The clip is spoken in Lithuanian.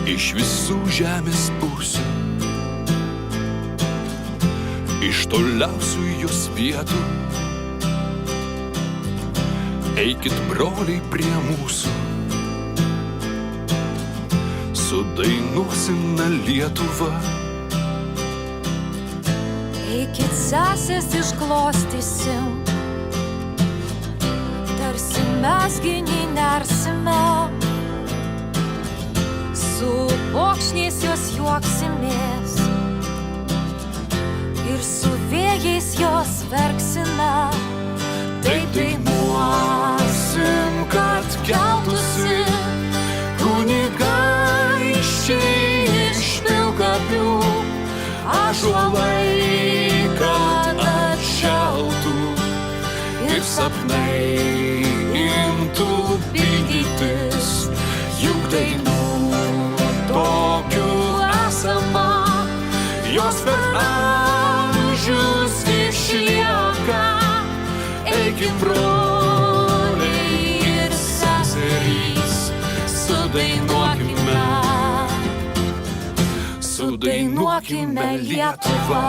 iš visų žemės pusių, iš toliausių jos vietų. Eikit, broliai, prie mūsų, sudainuosime Lietuvą. Eikit, sesės, išglostysim, tarsi mes gini nersime, su pokšniais jos juoksimės ir su vėjais jos verksime. Taip dainuosim, kad keltųsi kunigaikščiai iš pilkapių, ąžuolai, kad atšaltų ir sapnai imtų pildytis, juk dainų tokių esama, jos per amžius išlieka. Eikim, broliai ir seserys, sudainuokime Lietuvą.